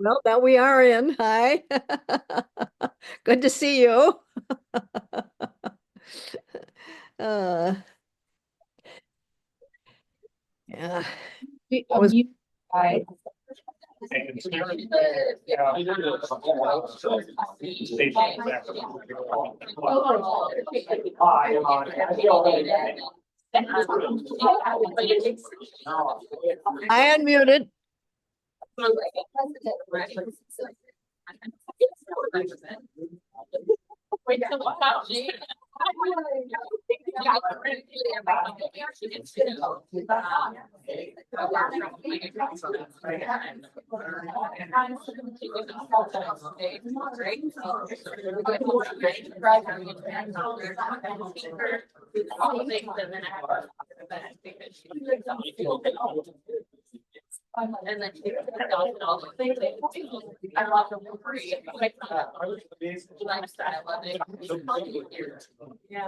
Well, now we are in. Hi. Good to see you. Uh, yeah. I was, I I unmuted. And then I love them for free. Lifestyle, love it. Yeah.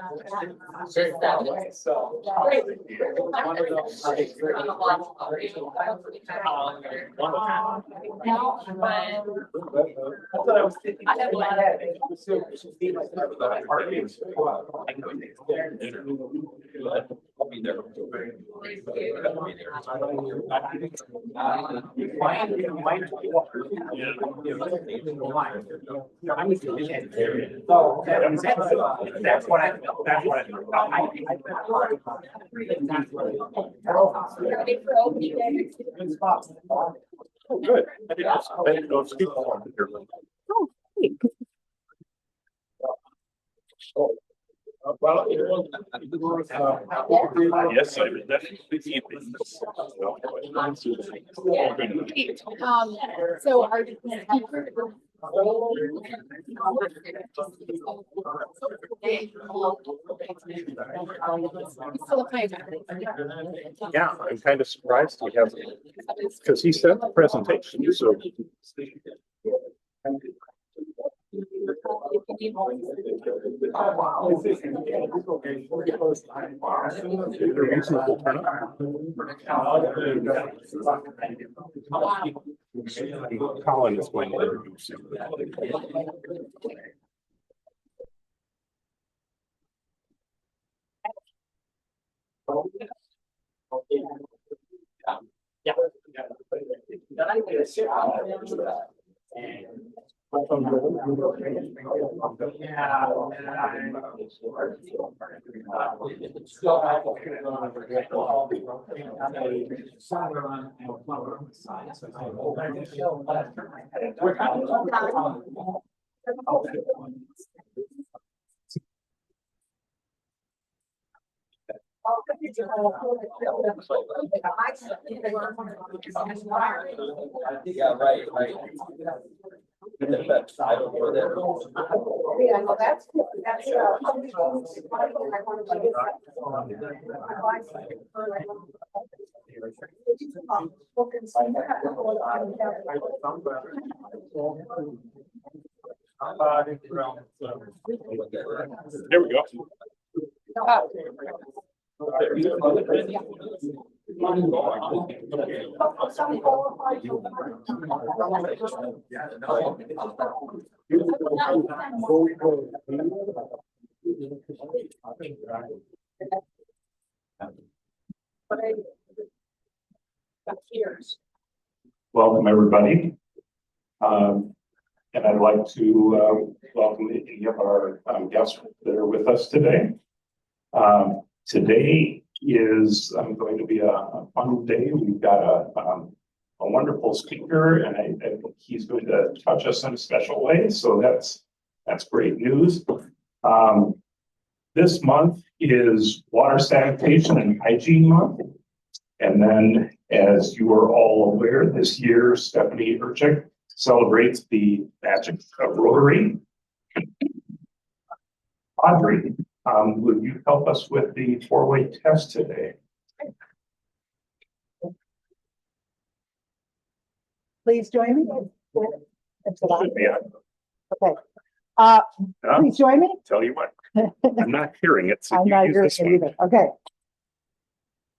That's what I Oh, good. I didn't know speak. Oh, hey. Well, yes, I would definitely. So our Yeah, I'm kind of surprised he hasn't, because he sent the presentation, so. Reasonable turnout. Colin is going to introduce him. Yeah, right. Side over there. Yeah, well, that's. There we go. Welcome, everybody. And I'd like to welcome any of our guests that are with us today. Today is going to be a fun day. We've got a wonderful speaker, and I think he's going to touch us in a special way. So that's great news. This month is Water Sanitation and Hygiene Month. And then, as you are all aware, this year, Stephanie Urchik celebrates the magic of Rotary. Audrey, would you help us with the four-way test today? Please join me. Should be on. Okay. Huh? Please join me. Tell you what, I'm not hearing it. So I'm you not use hearing this it one. either. Okay.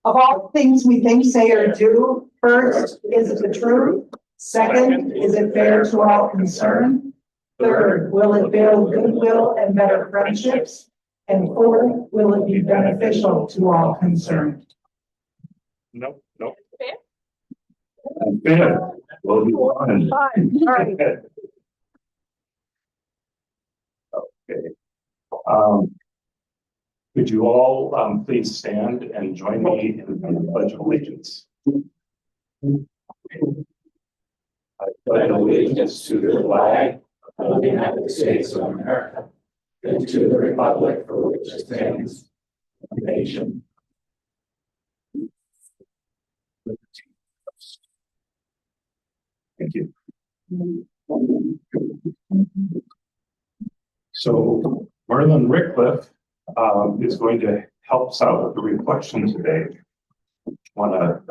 Of all things we think, say, or do, first, is it the truth? Second, is it fair to all concerned? Third, will it build goodwill and better friendships? And fourth, will it be beneficial to all concerned? Nope, nope. And fifth, will be one. Sorry. Okay. Could you all, please stand and join me in the Pledge of Allegiance? I pledge allegiance to the flag of the United States of America and to the republic for which it stands, one nation. Thank you. So Merlin Rickliff is going to help us out with the reflection today. Want to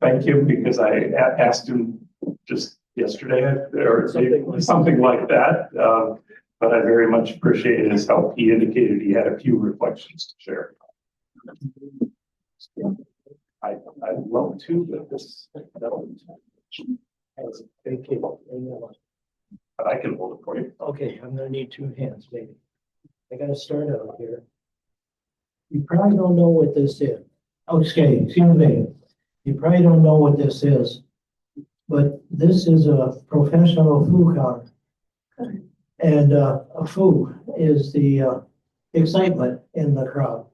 thank him because I asked him just yesterday or something like that. But I very much appreciate his help. He indicated he had a few reflections to share. I'd love to, but this. Thank you. But I can hold it for you. Okay, I'm gonna need two hands, maybe. I gotta start out here. You probably don't know what this is. Okay, excuse me. You probably don't know what this is, but this is a professional foo counter. And a foo is the excitement in the crowd.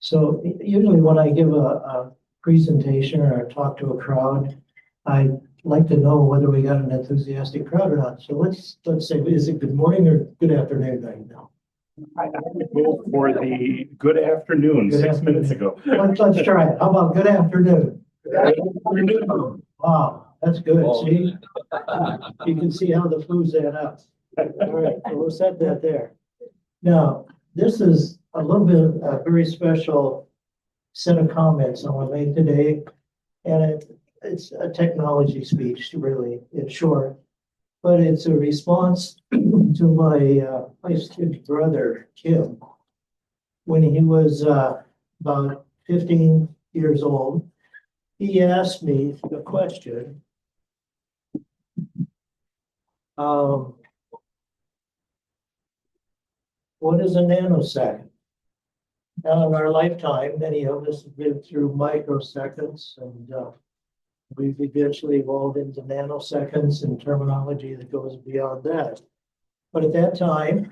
So usually when I give a presentation or I talk to a crowd, I like to know whether we got an enthusiastic crowd or not. So let's say, is it good morning or good afternoon right now? I would go for the good afternoon, Good 6 minutes afternoon. ago. Let's try it. How about good afternoon? Wow, that's good. Whoa. See? You can see how the foo's add up. All right, so we'll set that there. Now, this is a little bit of a very special set of comments I want to make today. And it's a technology speech, really, in short. But it's a response to my wife's kid brother, Kim. When he was about 15 years old, he asked me a question. What is a nanosecond? Now, in our lifetime, many of us have been through microseconds, and we've eventually evolved into nanoseconds and terminology that goes beyond that. But at that time,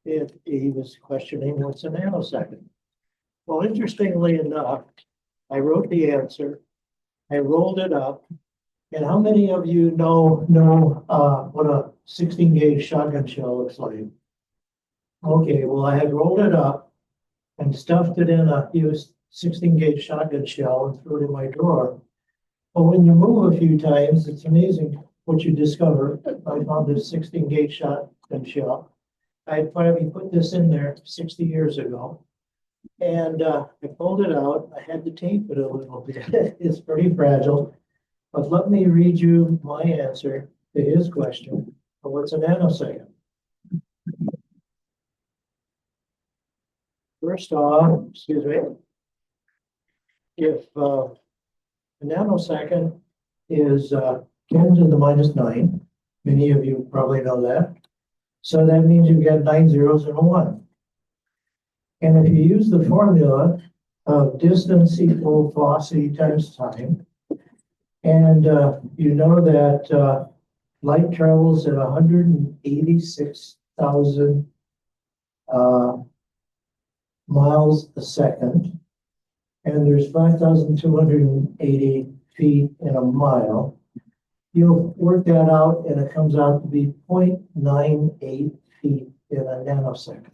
he was questioning what's a nanosecond. Well, interestingly enough, I wrote the answer, I rolled it up, and how many of you know what a 16 gauge shotgun shell looks like? Okay, well, I had rolled it up and stuffed it in a used 16 gauge shotgun shell and threw it in my drawer. But when you move a few times, it's amazing what you discover. I found this 16 gauge shotgun shell. I had finally put this in there 60 years ago. And I pulled it out. I had to tape it a little bit. It's pretty fragile. But let me read you my answer to his question. What's a nanosecond? First off, excuse me, if a nanosecond is 10 to the minus 9, many of you probably know that. So that means you've got 9 zeros and a 1. And if you use the formula of distance equal velocity times time, and you know that light travels at 186,000 miles a second, and there's 5,280 feet in a mile. You'll work that out and it comes out to be 0.98 feet in a nanosecond.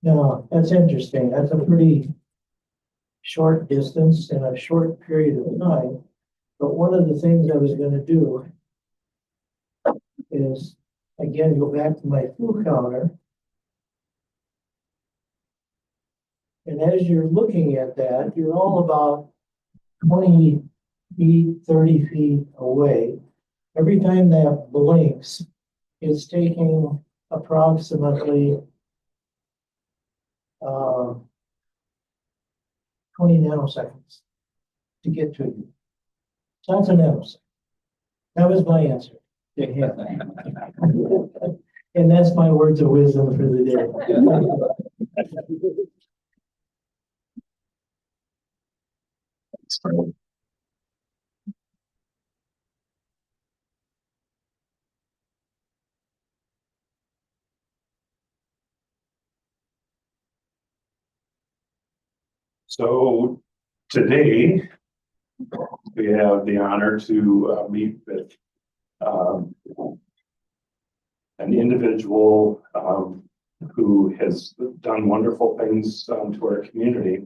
Now, that's interesting. That's a pretty short distance in a short period of time. But one of the things I was going to do is, again, go back to my foo counter. And as you're looking at that, you're all about 20 feet, 30 feet away. Every time that blinks, it's taking approximately 20 nanoseconds to get to you. So that's a nanosecond. That was my answer to him. And that's my words of wisdom for the day. So today, we have the honor to meet with um, an individual who has done wonderful things to our community.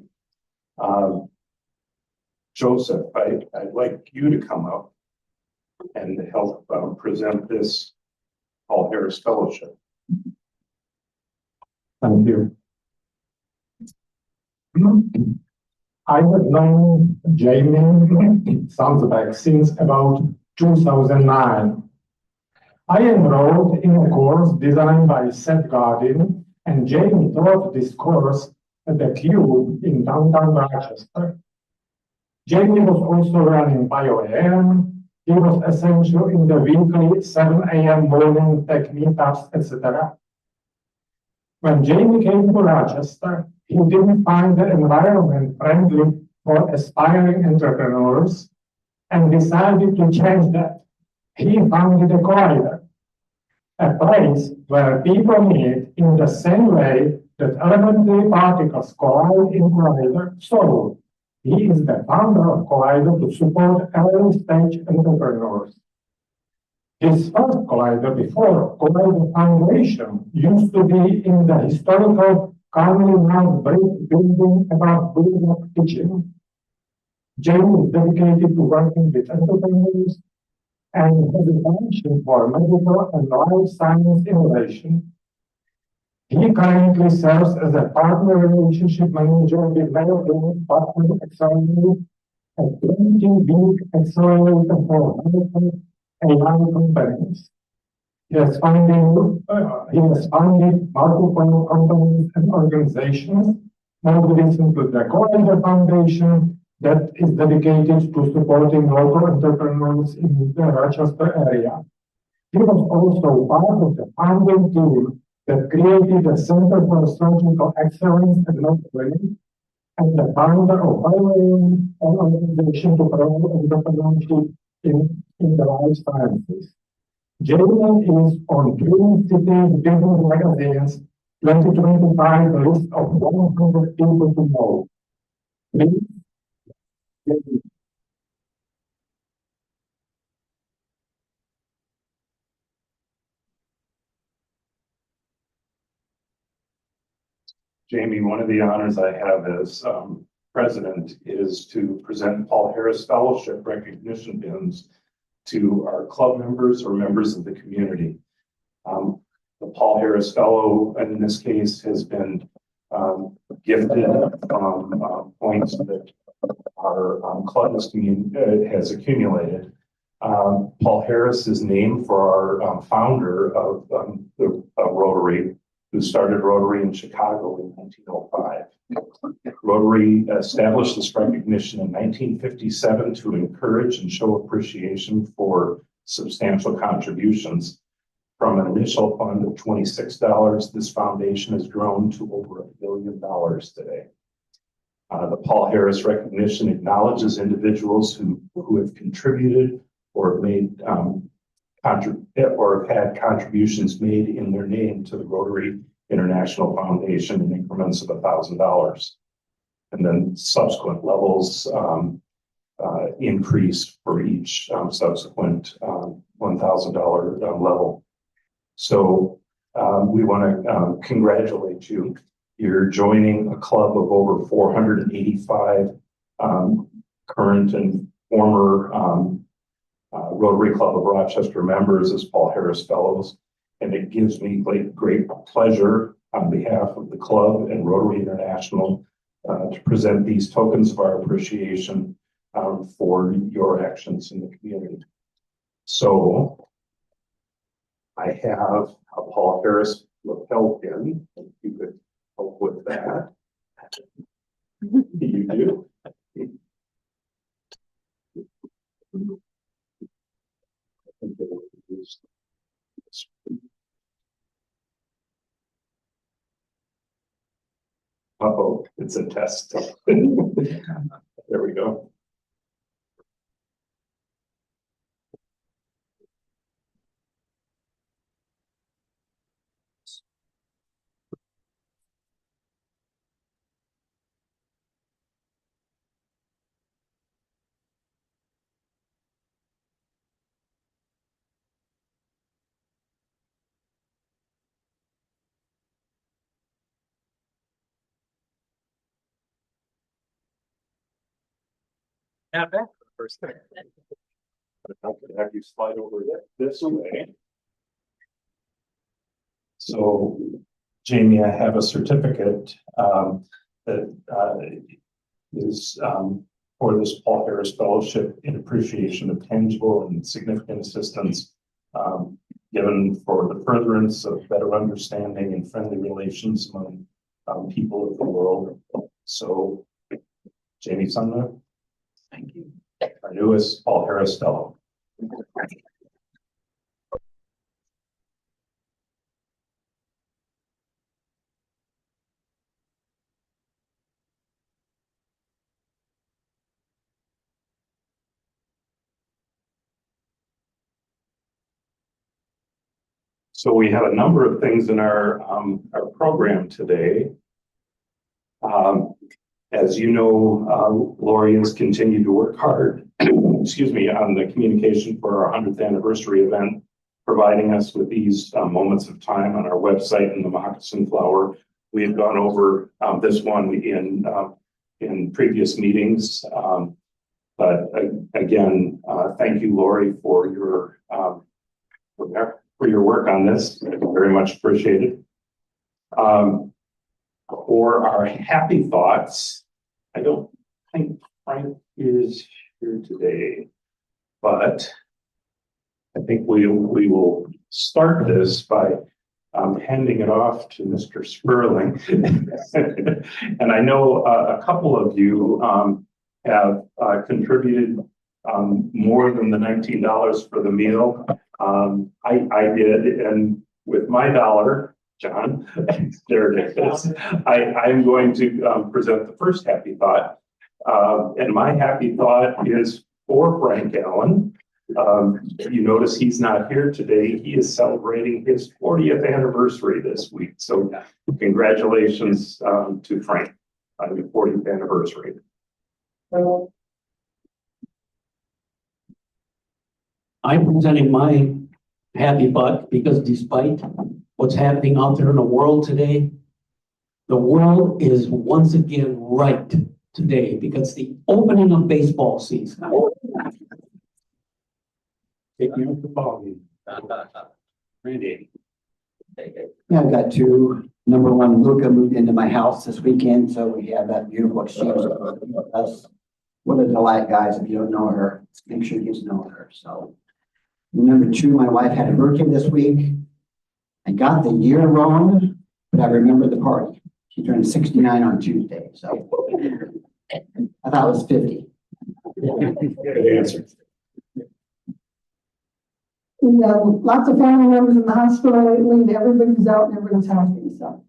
Joseph, I'd like you to come up and help present this Paul Harris Fellowship. Thank you. I have known Jamie sounds back since about 2009. I enrolled in a course designed by Seth Godin, and Jamie taught this course at the Cube in downtown Rochester. Jamie was also running BioAM. He was essential in the weekly 7 a.m. morning tech meetups, etc. When Jamie came to Rochester, he didn't find the environment friendly for aspiring entrepreneurs and decided to change that. He founded a Collider, a place where people meet in the same way that elementary particles collide in Collider. So he is the founder of Collider to support early stage entrepreneurs. His first Collider before Collider Foundation used to be in the historical Carnegie Mellon brick building above Boulevard Kitchen. Jamie is dedicated to working with entrepreneurs and has a passion for medical and life science innovation. He currently serves as a partner relationship manager with Mayo Clinic Partner Accelerator, a 20-week accelerator for medical AI companies. He has founded multiple companies and organizations, most recently the Collider Foundation, that is dedicated to supporting local entrepreneurs in the Rochester area. He was also part of the founding team that created the Center for Surgical Excellence at Mayo Clinic and the founder of BioAM, an organization to promote entrepreneurship in the life sciences. Jamie is on Twin Cities Business Magazine's 2025 list of 100 people to know. Please, Jamie, one of the honors I have as president is to present Paul Harris Fellowship recognition pins to our club members or members of the community. The Paul Harris Fellow, in this case, has been gifted points that our club has accumulated. Paul Harris is named for our founder of the Rotary, who started Rotary in Chicago in 1905. Rotary established this recognition in 1957 to encourage and show appreciation for substantial contributions. From an initial fund of $26, this foundation has grown to over $1 billion today. The Paul Harris recognition acknowledges individuals who have contributed or made or have had contributions made in their name to the Rotary International Foundation in increments of $1,000. And then subsequent levels increase for each subsequent $1,000 level. So we want to congratulate you. You're joining a club of over 485 current and former Rotary Club of Rochester members as Paul Harris Fellows. And it gives me great pleasure on behalf of the club and Rotary International to present these tokens of our appreciation for your actions in the community. So I have a Paul Harris lapel pin, if you could help with that. You do. It's a test. There we go. Not bad for the first thing. I could have you slide over this way. So, Jamie, I have a certificate that is for this Paul Harris Fellowship in appreciation of tangible and significant assistance given for the furtherance of better understanding and friendly relations among people of the world. So, Jamie Sumner. Thank you. Our newest Paul Harris Fellow. So we have a number of things in our program today. As you know, Lori has continued to work hard, excuse me, on the communication for our 100th anniversary event, providing us with these moments of time on our website in the Moccasin Flower. We had gone over this one in previous meetings, but again, thank you, Lori, for your work on this. Very much appreciated. For our happy thoughts, I don't think Frank is here today, but I think we will start this by handing it off to Mr. Sperling. And I know a couple of you have contributed more than the $19 for the meal. I did, and with my dollar, John, there it is. I'm going to present the first happy thought. And my happy thought is for Frank Allen. You notice he's not here today. He is celebrating his 40th anniversary this week. So congratulations to Frank on your 40th anniversary. I'm presenting my happy butt because despite what's happening out there in the world today, the world is once again right today because the opening of baseball season. Taking up the ball game. Randy. Yeah, I've got two. Number one, Luca moved into my house this weekend, so we have that beautiful exchange. That's what a delight, guys. If you don't know her, make sure you get to know her. So, number two, my wife had a birthday this week. I got the year wrong, but I remember the party. She turned 69 on Tuesday, so I thought it was 50. Good answer. We have lots of family members in the hospital lately. Everybody's out and everybody's happy, so.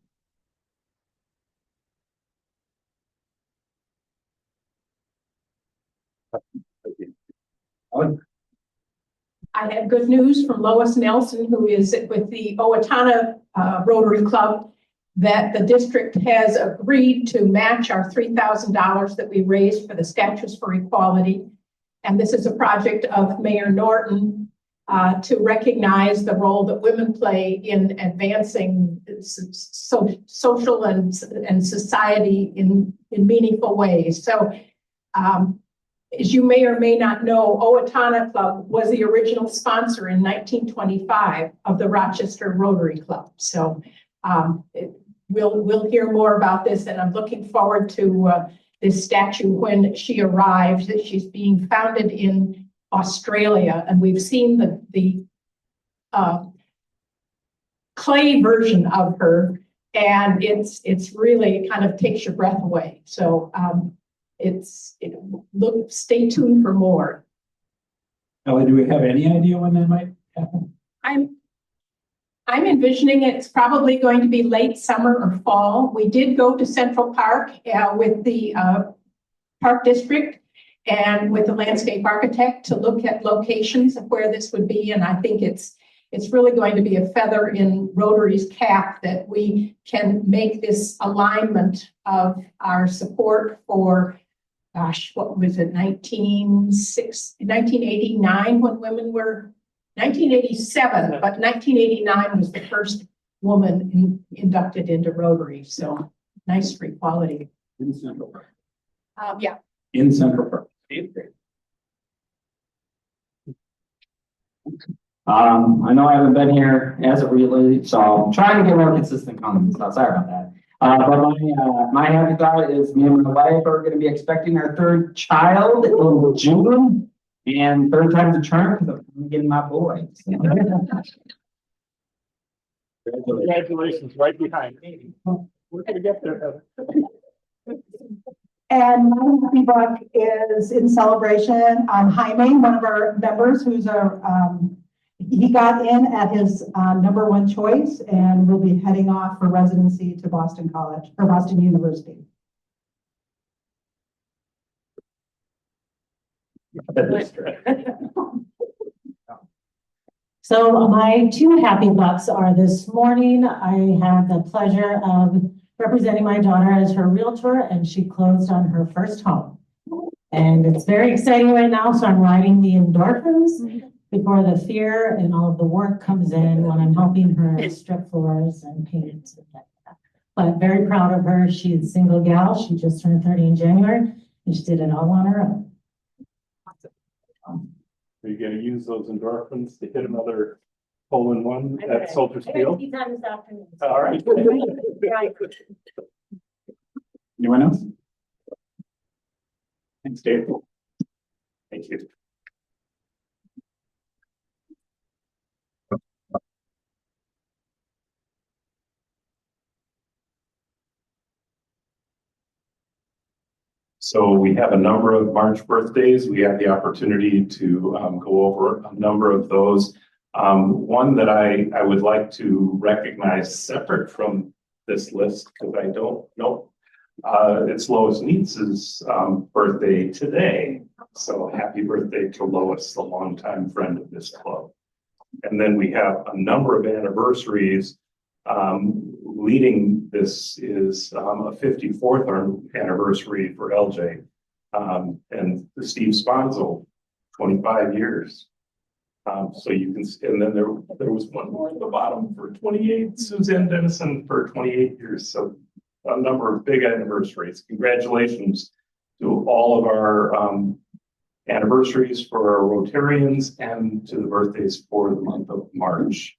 I have good news from Lois Nelson, who is with the Owatonna Rotary Club, that the district has agreed to match our $3,000 that we raised for the Statues for Equality. And this is a project of Mayor Norton to recognize the role that women play in advancing social and society in meaningful ways. So as you may or may not know, Owatonna Club was the original sponsor in 1925 of the Rochester Rotary Club. So we'll hear more about this, and I'm looking forward to this statue when she arrives. She's being founded in Australia, and we've seen the clay version of her, and it's really kind of takes your breath away. So stay tuned for more. Ellie, do we have any idea when that might happen? I'm envisioning it's probably going to be late summer or fall. We did go to Central Park with the Park District and with the landscape architect to look at locations of where this would be. And I think it's really going to be a feather in Rotary's cap that we can make this alignment of our support for, gosh, what was it, 1989 when women were, 1987, but 1989 was the first woman inducted into Rotary. So nice for equality. In Central Park. Yeah. In Central Park. I know I haven't been here as of recently, so I'm trying to get more consistent comments. So sorry about that. But my happy thought is me and my wife are going to be expecting our third child in June, and third time's a charm because I'm getting my boy. Congratulations, right behind me. We're gonna get there, Heather. And my happy buck is in celebration on Jaime, one of our members who's he got in at his number one choice and will be heading off for residency to Boston College or Boston University. So my two happy bucks are this morning, I had the pleasure of representing my daughter as her realtor, and she closed on her first home. And it's very exciting right now, so I'm riding the endorphins before the fear and all of the work comes in when I'm helping her strip floors and paint and stuff like that. But very proud of her. She's a single gal. She just turned 30 in January, and she did it all on her own. Are you gonna use those endorphins to hit another hole-in-one at Soldiers Field? All right. Anyone else? Thanks, Dave. Thank you. So we have a number of March birthdays. We had the opportunity to go over a number of those. One that I would like to recognize separate from this list, because I don't know. It's Lois Neatz's birthday today. So happy birthday to Lois, a longtime friend of this club. And then we have a number of anniversaries. Leading this is a 54th anniversary for LJ. And Steve Sponzel, 25 years. So you can, and then there was one more at the bottom for 28, Suzanne Dennison for 28 years. So a number of big anniversaries. Congratulations to all of our anniversaries for our Rotarians and to the birthdays for the month of March.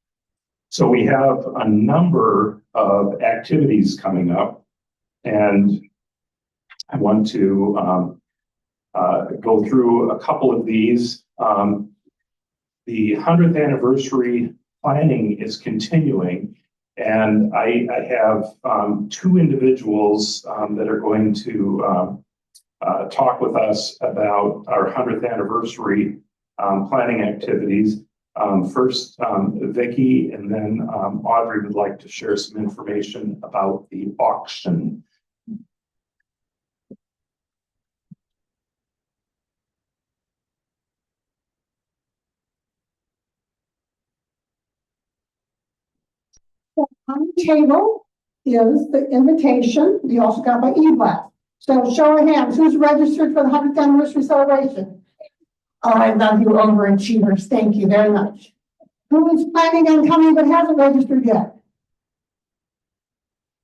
So we have a number of activities coming up, and I want to go through a couple of these. The 100th anniversary planning is continuing, and I have two individuals that are going to talk with us about our 100th anniversary planning activities. First, Vicki, and then Audrey would like to share some information about the auction. On the table is the invitation. We also got by e-blast. So show of hands, who's registered for the 100th anniversary celebration? Oh, I love you overachievers. Thank you very much. Who is planning on coming but hasn't registered yet?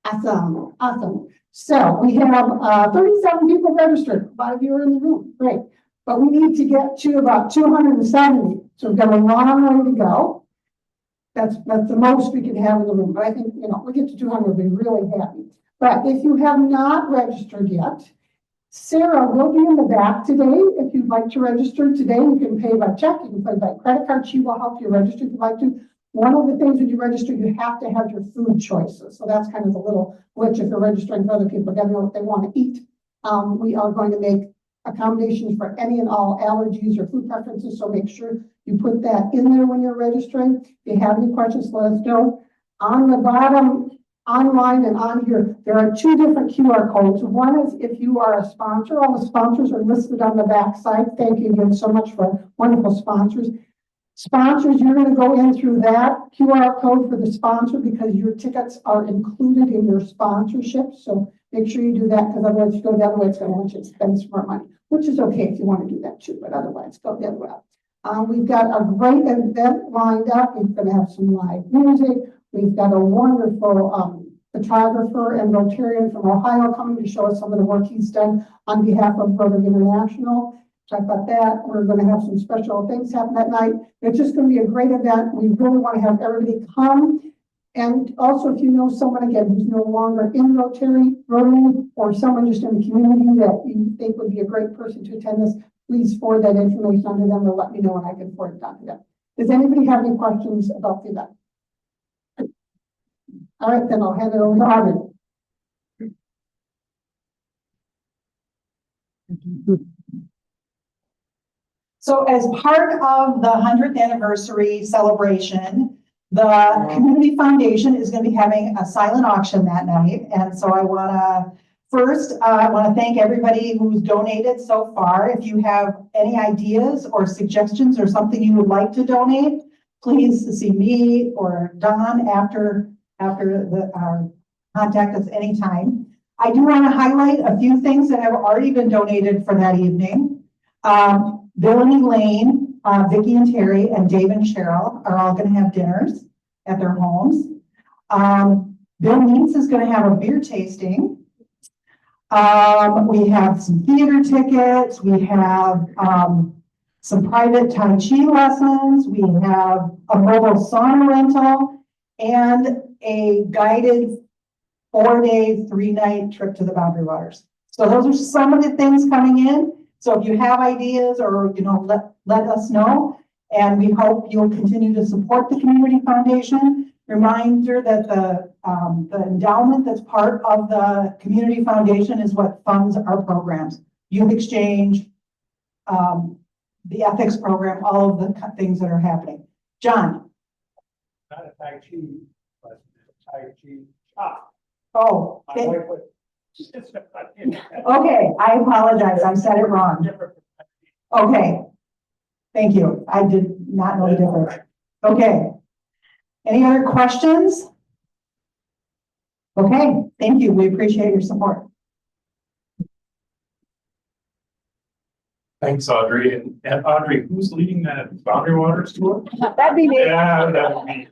Awesome, awesome. So we have 37 people registered. A lot of you are in the room, great. But we need to get to about 270. So we've got a long way to go. That's the most we can have in the room. But I think, we get to 200, we'll be really happy. But if you have not registered yet, Sarah will be in the back today. If you'd like to register today, you can pay by check, you can pay by credit card. She will help you register if you'd like to. One of the things when you register, you have to have your food choices. So that's kind of the little glitch if you're registering for other people. They gotta know what they want to eat. We are going to make accommodations for any and all allergies or food preferences, so make sure you put that in there when you're registering. If you have any questions, let us know. On the bottom, online and on here, there are two different QR codes. One is if you are a sponsor. All the sponsors are listed on the back side. Thank you again so much for wonderful sponsors. Sponsors, you're going to go in through that QR code for the sponsor because your tickets are included in your sponsorship. So make sure you do that, because otherwise you go the other way, it's going to want you to spend some more money, which is okay if you want to do that too, but otherwise go the other way. We've got a great event lined up. We're going to have some live music. We've got a wonderful photographer and Rotarian from Ohio coming to show us some of the work he's done on behalf of Rotary International. Talk about that. We're going to have some special things happen that night. It's just going to be a great event. We really want to have everybody come. And also, if you know someone, again, who's no longer in Rotary, or someone just in the community that you think would be a great person to attend this, please forward that information on to them or let me know and I can forward it on to them. Does anybody have any questions about the event? All right, then I'll hand it over to Audrey. So as part of the 100th anniversary celebration, the Community Foundation is going to be having a silent auction that night. And so I want to thank everybody who's donated so far. If you have any ideas or suggestions or something you would like to donate, please see me or Don after contact us anytime. I do want to highlight a few things that have already been donated for that evening. Bill and Elaine, Vicki and Terry, and Dave and Cheryl are all going to have dinners at their homes. Bill Means is going to have a beer tasting. We have some theater tickets. We have some private Tai Chi lessons. We have a mobile sauna rental and a guided 4-day, 3-night trip to the Boundary Waters. So those are some of the things coming in. So if you have ideas or, let us know, and we hope you'll continue to support the Community Foundation. Reminder that the endowment that's part of the Community Foundation is what funds our programs, Youth Exchange, the ethics program, all of the things that are happening. John. Not a Tai Chi, but a Tai Chi shop. Oh. My wife would- Okay, I apologize. I said it wrong. Okay. Thank you. I did not know the difference. Okay. Any other questions? Okay, thank you. We appreciate your support. Thanks, Audrey. And Audrey, who's leading that Boundary Waters tour? That'd be me. Yeah, that would be.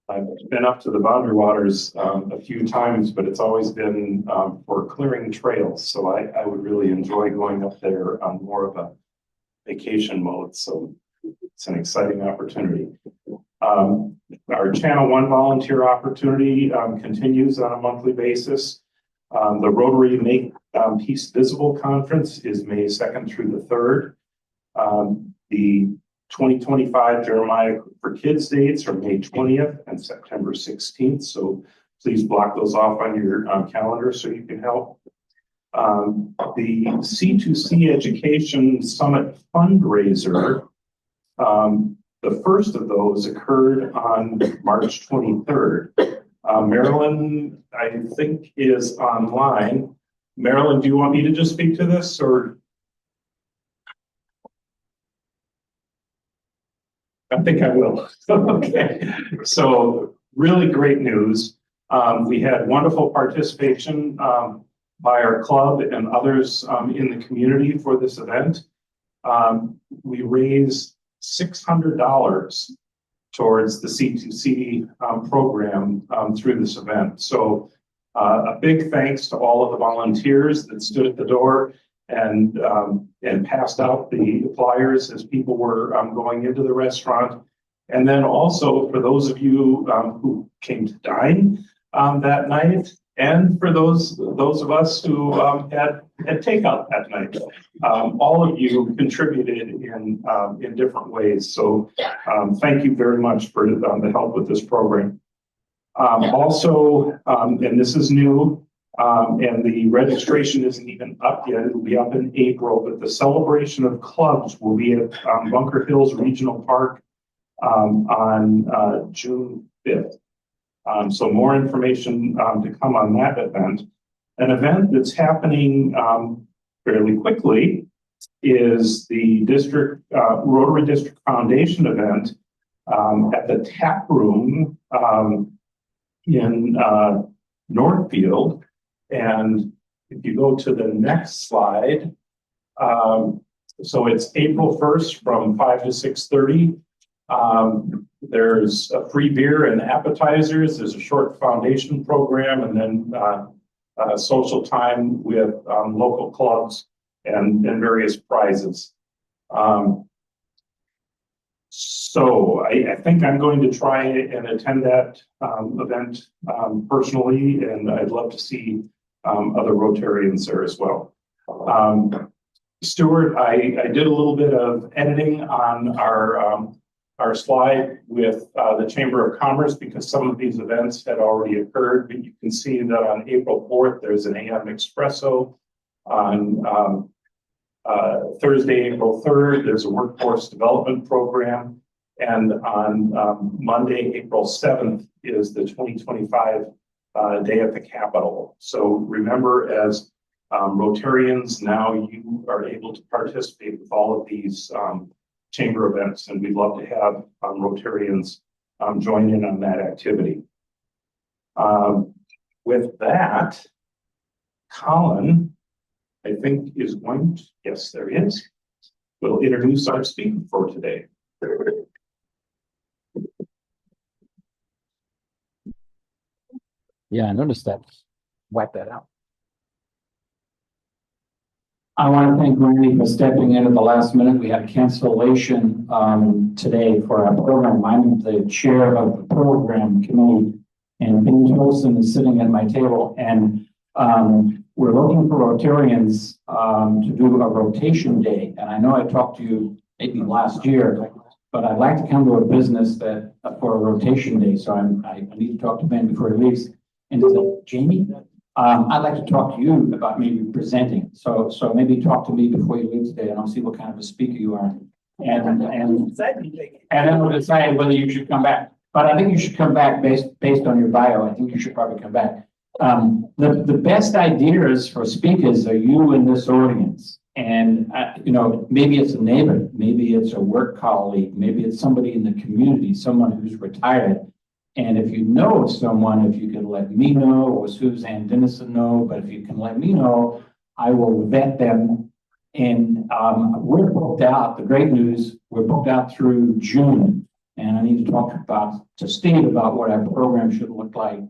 I've been up to the Boundary Waters a few times, but it's always been for clearing trails. So I would really enjoy going up there on more of a vacation mode. So it's an exciting opportunity. Our Channel One volunteer opportunity continues on a monthly basis. The Rotary Make Peace Visible Conference is May 2nd through the 3rd. The 2025 Jeremiah for Kids dates are May 20th and September 16th. So please block those off on your calendar so you can help. The C2C Education Summit fundraiser, the first of those occurred on March 23rd. Marilyn, I think, is online. Marilyn, do you want me to just speak to this or? I think I will. Okay. So really great news. We had wonderful participation by our club and others in the community for this event. We raised $600 towards the C2C program through this event. So a big thanks to all of the volunteers that stood at the door and passed out the flyers as people were going into the restaurant. And then also for those of you who came to dine that night, and for those of us who had takeout that night, all of you contributed in different ways. So thank you very much for the help with this program. Also, and this is new, And the registration isn't even up yet. It'll be up in April, but the celebration of clubs will be at Bunker Hills Regional Park on June 5th. So more information to come on that event. An event that's happening fairly quickly is the district Rotary District Foundation event at the Tap Room in Northfield. And if you go to the next slide, so it's April 1st from 5 to 6:30. There's a free beer and appetizers. There's a short foundation program, and then social time with local clubs and various prizes. So I think I'm going to try and attend that event personally, and I'd love to see other Rotarians there as well. Stuart, I did a little bit of editing on our slide with the Chamber of Commerce because some of these events had already occurred, but you can see that on April 4th, there's an AM Espresso. On Thursday, April 3rd, there's a workforce development program. And on Monday, April 7th is the 2025 Day at the Capitol. So remember, as Rotarians, now you are able to participate with all of these chamber events, and we'd love to have Rotarians join in on that activity. With that, Colin, I think is going to, yes, there he is. We'll introduce our speaker for today. Yeah, I noticed that. Wipe that out. I want to thank Randy for stepping in at the last minute. We had a cancellation today for our program. I'm the chair of the program committee, and Ben Wilson is sitting at my table. And we're looking for Rotarians to do a rotation day. And I know I talked to you maybe last year, but I'd like to come to a business that for a rotation day. So I need to talk to Ben before he leaves. And he said, Jamie, I'd like to talk to you about maybe presenting. So maybe talk to me before you leave today, and I'll see what kind of a speaker you are. And then we'll decide whether you should come back. But I think you should come back based on your bio. I think you should probably come back. The best ideas for speakers are you in this audience. And, maybe it's a neighbor, maybe it's a work colleague, maybe it's somebody in the community, someone who's retired. And if you know of someone, if you can let me know, or Suzanne Dennison know, but if you can let me know, I will vet them. And we're booked out. The great news, we're booked out through June. And I need to talk to Steve about what our program should look like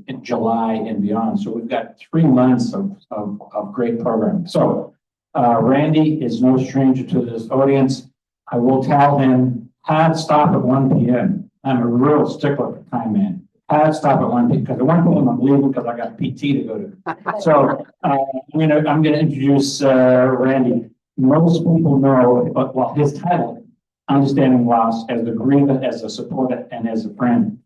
in July and beyond. So we've got 3 months of great programming. So Randy is no stranger to this audience. I will tell him hard stop at 1 p.m. I'm a real stickler for time, man. Hard stop at 1 p.m. because at 1 p.m. I'm leaving because I got PT to go to. So I'm gonna introduce Randy. Most people know, well, his title, Understanding Loss, as a griever, as a supporter, and as a friend.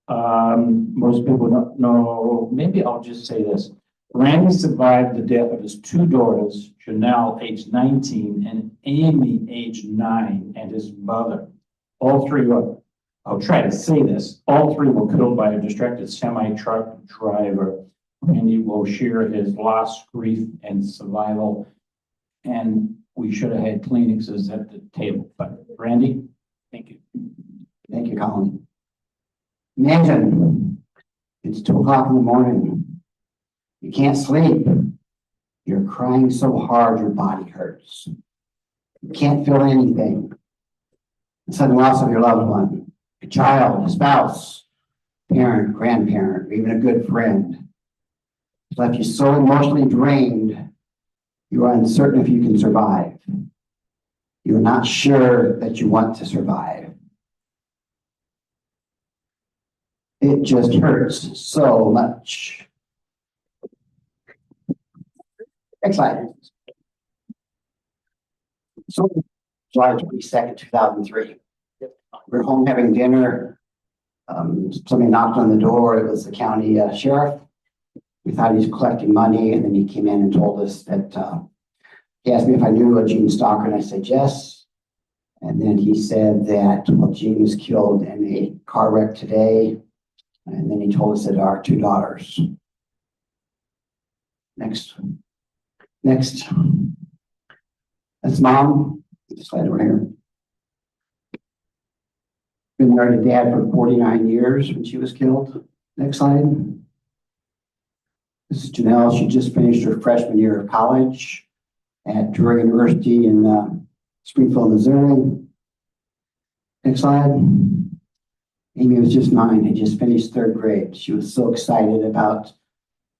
Most people don't know. Maybe I'll just say this. Randy survived the death of his 2 daughters, Janelle, age 19, and Amy, age 9, and his mother. All 3 were, I'll try to say this, all 3 were killed by a distracted semi-truck driver. Randy will share his loss, grief, and survival. And we should have had Kleenexes at the table. But Randy, thank you. Thank you, Colin. Imagine it's 2 o'clock in the morning. You can't sleep. You're crying so hard your body hurts. You can't feel anything. The sudden loss of your loved one, a child, a spouse, parent, grandparent, or even a good friend, has left you so emotionally drained, you are uncertain if you can survive. You are not sure that you want to survive. It just hurts so much. Next slide. So, July 22nd, 2003. We're home having dinner. Somebody knocked on the door. It was the county sheriff. We thought he was collecting money, and then he came in and told us that, he asked me if I knew a Gene Stalker, and I said yes. And then he said that, well, Gene was killed in a car wreck today. And then he told us that our 2 daughters. Next. That's Mom. Just slide over here. Been married to Dad for 49 years when she was killed. Next slide. This is Janelle. She just finished her freshman year of college at Drury University in Springfield, Missouri. Next slide. Amy was just 9 and just finished 3rd grade. She was so excited about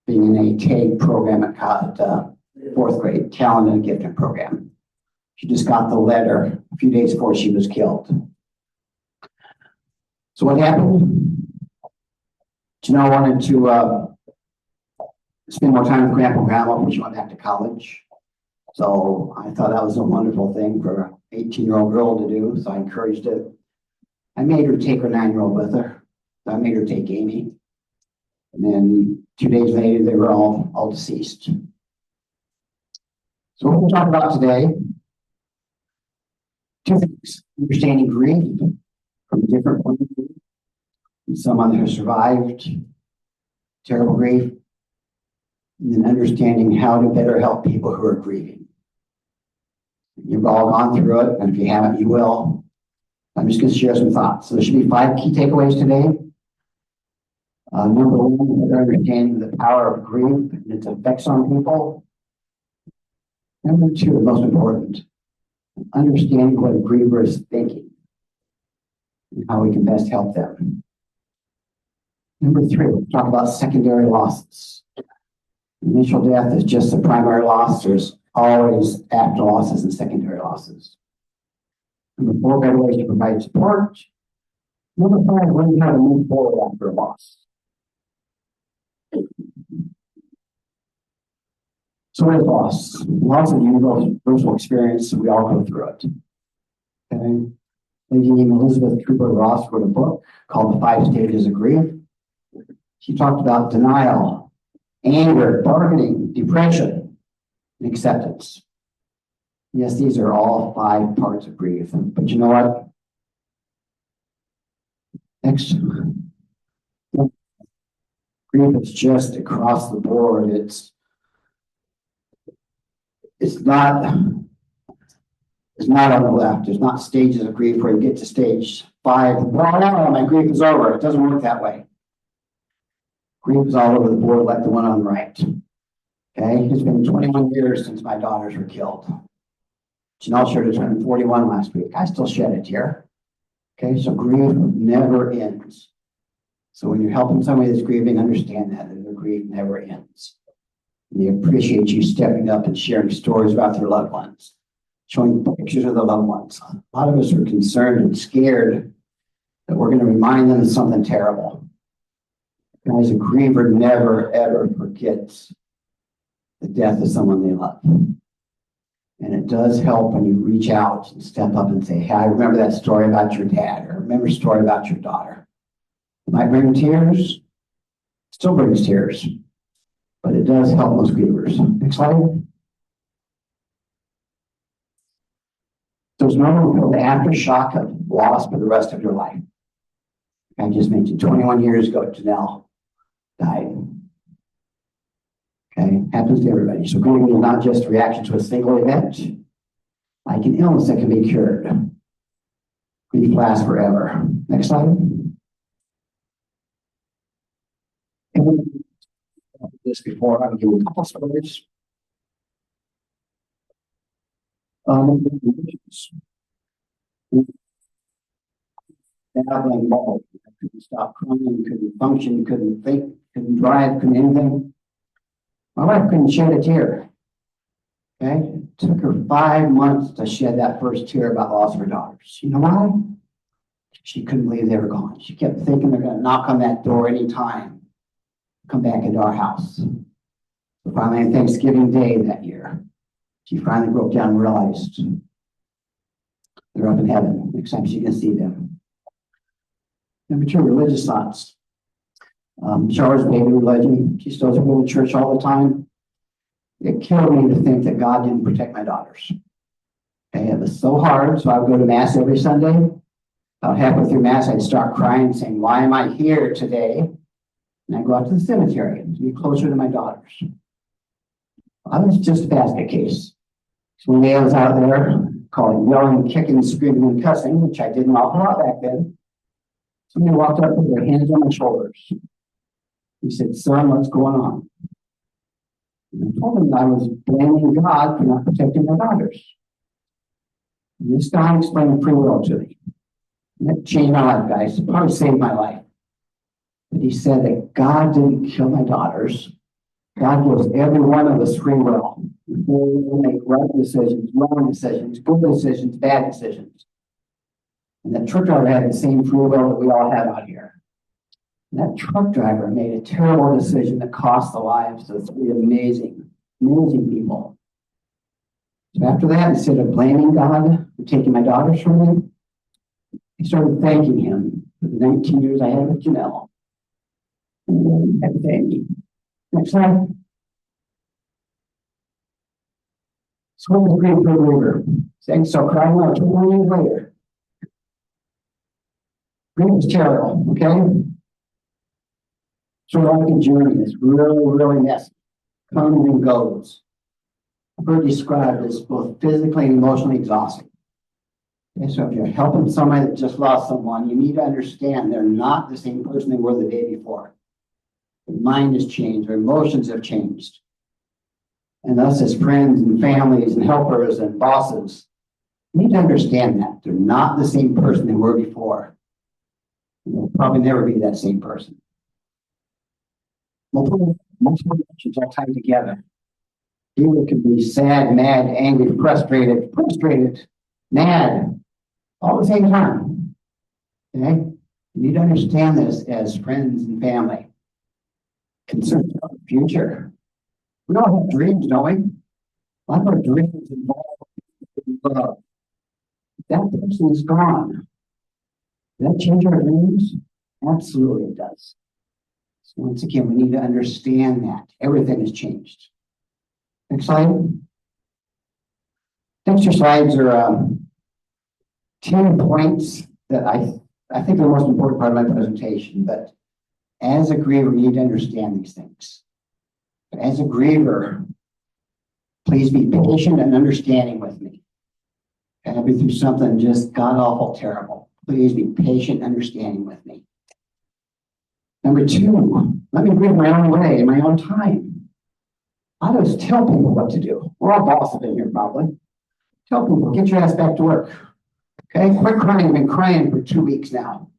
being in a TAG program at 4th grade, Talent and Gifting Program. She just got the letter a few days before she was killed. So what happened? Janelle wanted to spend more time with Grandpa and Grandma when she went back to college. So I thought that was a wonderful thing for an 18-year-old girl to do, so I encouraged it. I made her take her 9-year-old with her. So I made her take Amy. And then 2 days later, they were all deceased. So what we'll talk about today, 2 things: understanding grief from a different point of view, from someone who survived terrible grief, and then understanding how to better help people who are grieving. You've all gone through it, and if you haven't, you will. I'm just going to share some thoughts. So there should be 5 key takeaways today. Number 1, better understanding the power of grief and its effects on people. Number 2, most important, understanding what a griever is thinking and how we can best help them. Number 3, we'll talk about secondary losses. Initial death is just the primary loss. There's always after losses and secondary losses. Number 4, better ways to provide support. Number 5, learning how to move forward after a loss. So what is loss? Loss is a universal experience, we all go through it. Okay. Lady named Elizabeth Kubler-Ross wrote a book called The 5 Stages of Grief. She talked about denial, anger, bargaining, depression, and acceptance. Yes, these are all 5 parts of grief. But you know what? Next. Grief is just across the board. It's not on the left. There's not stages of grief where you get to stage 5. Wow, my grief is over. It doesn't work that way. Grief is all over the board like the one on the right. Okay, it's been 21 years since my daughters were killed. Janelle shared it turned 41 last week. I still shed a tear. Okay, so grief never ends. So when you're helping somebody that's grieving, understand that their grief never ends. And they appreciate you stepping up and sharing stories about their loved ones, showing pictures of the loved ones. A lot of us are concerned and scared that we're going to remind them of something terrible. Guys, a griever never, ever forgets the death of someone they love. And it does help when you reach out and step up and say, hey, I remember that story about your dad, or remember a story about your daughter. It might bring tears, still brings tears, but it does help most grievers. Next slide. There's no the aftershock of loss for the rest of your life. I just mentioned 21 years ago, Janelle died. Okay, happens to everybody. So grieving is not just a reaction to a single event, like an illness that can be cured. Grief lasts forever. Next slide. This before, I'm giving a couple stories. Couldn't stop crying, couldn't function, couldn't think, couldn't drive, couldn't anything. My wife couldn't shed a tear. Okay, it took her 5 months to shed that first tear about the loss of her daughters. You know why? She couldn't believe they were gone. She kept thinking they're going to knock on that door anytime, come back into our house. So finally, on Thanksgiving Day that year, she finally broke down and realized they're up in heaven. Next time she can see them. Number 2, religious thoughts. Char's baby religion. She still doesn't go to church all the time. It killed me to think that God didn't protect my daughters. Okay, it was so hard. So I would go to mass every Sunday. About halfway through mass, I'd start crying, saying, "Why am I here today?" And I'd go out to the cemetery to be closer to my daughters. I was just a basket case. So one day I was out there calling, yelling, kicking, screaming, and cussing, which I did an awful lot back then. Somebody walked up with their hands on my shoulders. He said, "Son, what's going on?" And I told him that I was blaming God for not protecting my daughters. And this guy explained free will to me. And that changed my life, guys. It probably saved my life. But he said that God didn't kill my daughters. God gives every one of us free will. We make right decisions, wrong decisions, good decisions, bad decisions. And that truck driver had the same free will that we all have out here. And that truck driver made a terrible decision that cost the lives of three amazing people. So after that, instead of blaming God for taking my daughters from me, I started thanking him for the 19 years I had with Janelle. And with Amy. Next slide. So what was great for River? Thanks, so crying out 20 years later. Grief is terrible, okay? So like the journey is really messy. Comes and goes. I've heard described as both physically and emotionally exhausting. Okay, so if you're helping somebody that just lost someone, you need to understand they're not the same person they were the day before. Their mind has changed, their emotions have changed. And us as friends and families and helpers and bosses need to understand that they're not the same person they were before. They'll probably never be that same person. Multiple emotions are tied together. People can be sad, mad, angry, frustrated, mad, all at the same time. Okay? You need to understand this as friends and family. Concerned about the future. We all have dreams, don't we? A lot of our dreams involve love. That person is gone. Does that change our dreams? Absolutely it does. So once again, we need to understand that. Everything has changed. Next slide. Next two slides are 10 points that I think are the most important part of my presentation. But as a griever, we need to understand these things. But as a griever, please be patient and understanding with me. I've been through something just god-awful terrible. Please be patient and understanding with me. Number two, let me grieve my own way in my own time. I just tell people what to do. We're all bosses in here probably. Tell people, get your ass back to work. Okay, quit crying. I've been crying for 2 weeks now.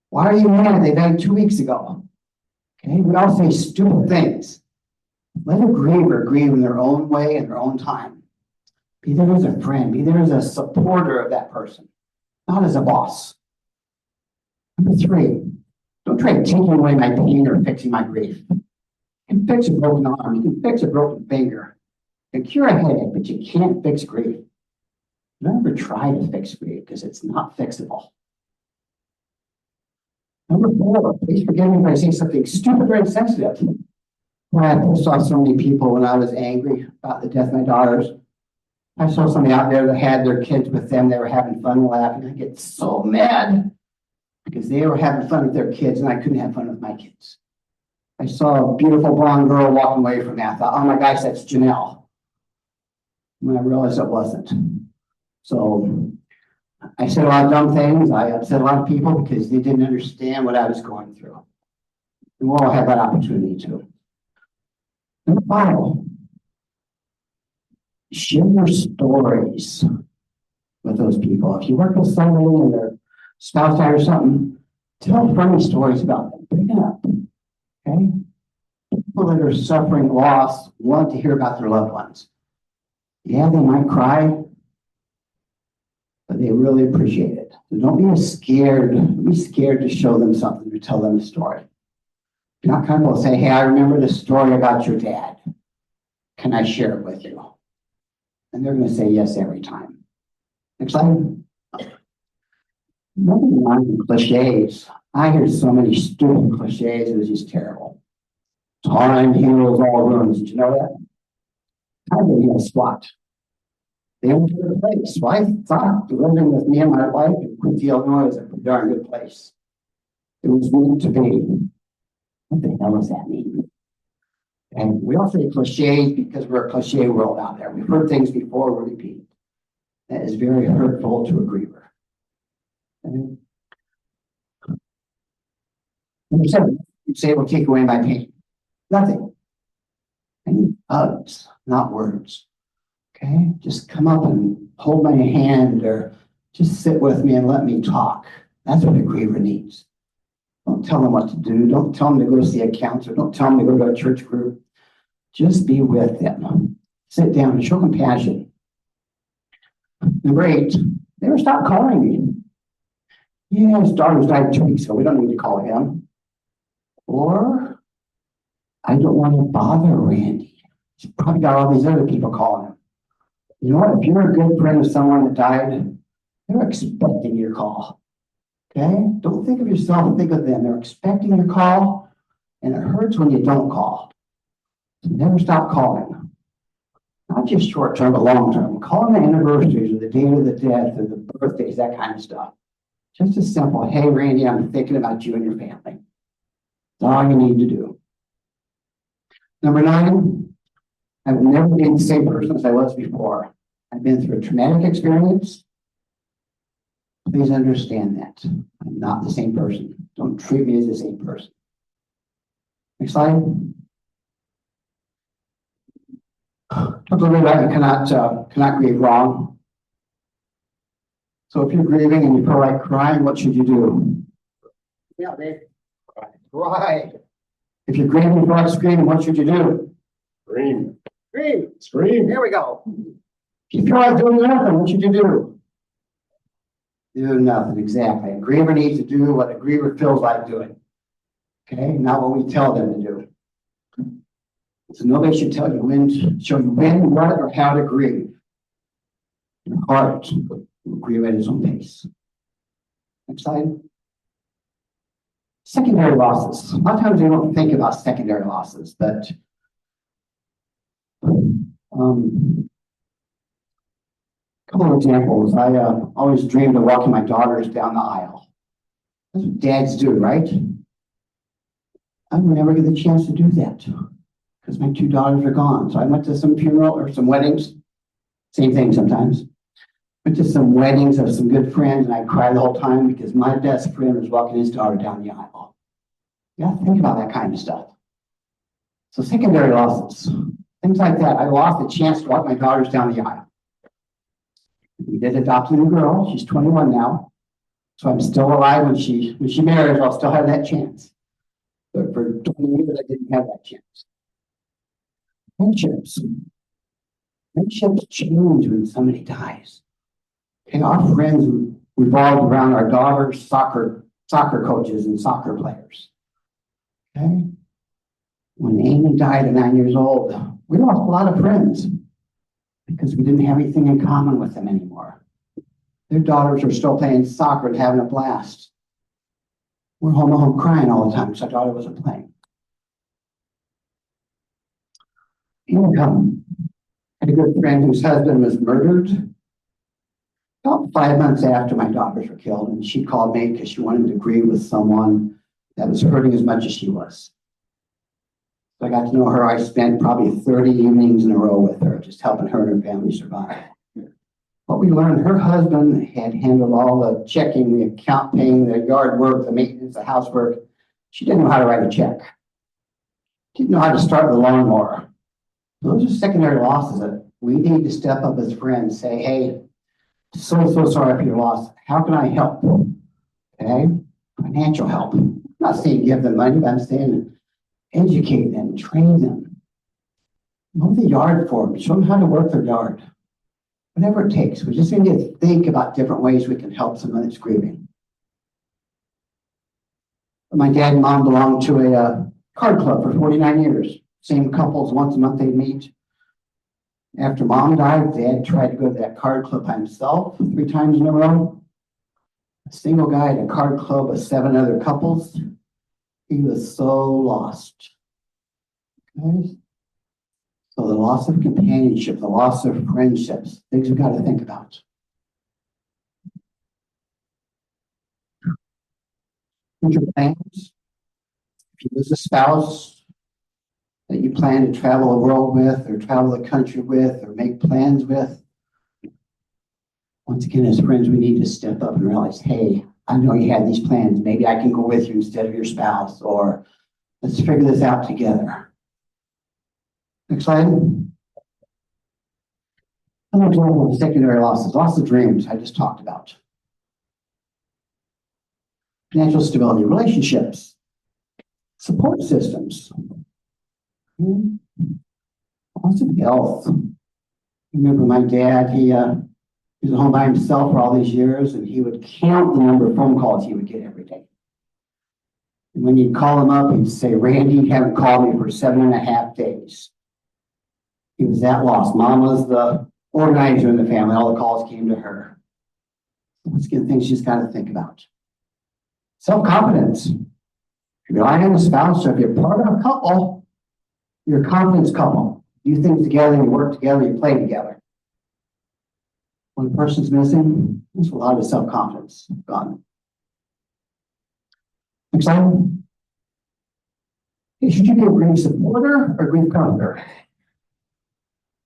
Why are you mad? They died 2 weeks ago. Okay, we all say stupid things. Let a griever grieve in their own way in their own time. Be there as a friend. Be there as a supporter of that person, not as a boss. Number three, don't try taking away my pain or fixing my grief. You can fix a broken arm. You can fix a broken finger. You can cure a headache, but you can't fix grief. Don't ever try to fix grief because it's not fixable. Number four, please forgive me if I say something stupid or insensitive. When I saw so many people when I was angry about the death of my daughters. I saw somebody out there that had their kids with them. They were having fun and laughing. I get so mad because they were having fun with their kids and I couldn't have fun with my kids. I saw a beautiful blonde girl walking away from that. I thought, oh my gosh, that's Janelle. When I realized it wasn't. So I said a lot of dumb things. I upset a lot of people because they didn't understand what I was going through. And we'll all have that opportunity too. Number five, share your stories with those people. If you work with somebody and their spouse died or something, tell funny stories about them. Bring it up. Okay? People that are suffering loss want to hear about their loved ones. Yeah, they might cry, but they really appreciate it. So don't be scared. Don't be scared to show them something or tell them a story. If you're not comfortable, say, hey, I remember this story about your dad. Can I share it with you? And they're going to say yes every time. Next slide. Number one, cliches. I hear so many stupid cliches, it was just terrible. Time heals all wounds, did you know that? I didn't heal squat. They went to the place. So I thought living with me and my wife in Quincy, Illinois is a pretty darn good place. It was meant to be. What the hell does that mean? And we all say cliches because we're a cliche world out there. We've heard things before, we repeat. That is very hurtful to a griever. And number 7, you say it will take away my pain. Nothing. I need hugs, not words. Okay, just come up and hold my hand or just sit with me and let me talk. That's what a griever needs. Don't tell them what to do. Don't tell them to go see a counselor. Don't tell them to go to a church group. Just be with them. Sit down and show compassion. Number 8, never stop calling me. Yeah, his daughter's died 2 weeks ago. We don't need to call him. Or, I don't want to bother Randy. He's probably got all these other people calling him. You know what? If you're a good friend of someone that died, they're expecting your call. Okay? Don't think of yourself, think of them. They're expecting your call, and it hurts when you don't call. So never stop calling. Not just short term, but long term. Call them the anniversaries or the date of the death or the birthdays, that kind of stuff. Just as simple. Hey, Randy, I'm thinking about you and your family. That's all you need to do. Number 9. I will never be the same person as I was before. I've been through a traumatic experience. Please understand that. I'm not the same person. Don't treat me as the same person. Next slide. Talk a little bit about you cannot grieve wrong. So if you're grieving and you feel like crying, what should you do? Yeah, babe. Cry. If you're grieving and you feel like screaming, what should you do? Scream. Scream. Scream. Here we go. If you feel like doing nothing, what should you do? Do nothing, exactly. A griever needs to do what a griever feels like doing. Okay, not what we tell them to do. So nobody should tell you when, what, or how to grieve. Your heart will grieve at its own pace. Next slide. Secondary losses. A lot of times we don't think about secondary losses, but couple of examples. I always dreamed of walking my daughters down the aisle. That's what dads do, right? I would never get the chance to do that because my 2 daughters are gone. So I went to some funeral or some weddings. Same thing sometimes. Went to some weddings of some good friends and I cried the whole time because my best friend was walking his daughter down the aisle. You gotta think about that kind of stuff. So secondary losses, things like that. I lost the chance to walk my daughters down the aisle. We did adopt a new girl. She's 21 now. So I'm still alive when she marries, I'll still have that chance. But for 20 years, I didn't have that chance. Friendships. Friendships change when somebody dies. Okay, our friends revolved around our daughters, soccer coaches and soccer players. Okay? When Amy died at 9 years old, we lost a lot of friends because we didn't have anything in common with them anymore. Their daughters are still playing soccer and having a blast. We're home at home crying all the time because our daughter wasn't playing. Income. I had a good friend whose husband was murdered about 5 months after my daughters were killed, and she called me because she wanted to grieve with someone that was hurting as much as she was. So I got to know her. I spent probably 30 evenings in a row with her, just helping her and her family survive. What we learned, her husband had handled all the checking, the account paying, the yard work, the maintenance, the housework. She didn't know how to write a check. Didn't know how to start the lawnmower. Those are secondary losses that we need to step up as friends, say, hey, so sorry for your loss. How can I help? Okay? Financial help. I'm not saying give them money, but I'm saying educate them, train them. Mow the yard for them. Show them how to work their yard. Whatever it takes. We just need to think about different ways we can help someone that's grieving. My dad and mom belonged to a card club for 49 years. Same couples, once a month they'd meet. After mom died, dad tried to go to that card club by himself 3 times in a row. a single guy at a card club with 7 other couples. He was so lost. Okay? So the loss of companionship, the loss of friendships, things we've got to think about. Future plans. If you lose a spouse that you plan to travel the world with, or travel the country with, or make plans with, once again, as friends, we need to step up and realize, hey, I know you had these plans. Maybe I can go with you instead of your spouse, or let's figure this out together. Next slide. Another example of secondary losses, loss of dreams I just talked about. Financial stability, relationships, support systems, loss of health. Remember my dad, he was home by himself for all these years, and he would count the number of phone calls he would get every day. And when you'd call him up, he'd say, Randy, you haven't called me for 7.5 days. He was that lost. Mom was the organizer in the family. All the calls came to her. Once again, things you just got to think about. Self-confidence. If you're relying on a spouse, or if you're part of a couple, you're a confidence couple. You do things together, you work together, you play together. One person's missing, there's a lot of self-confidence gone. Next slide. Hey, should you be a grief supporter or grief comforter?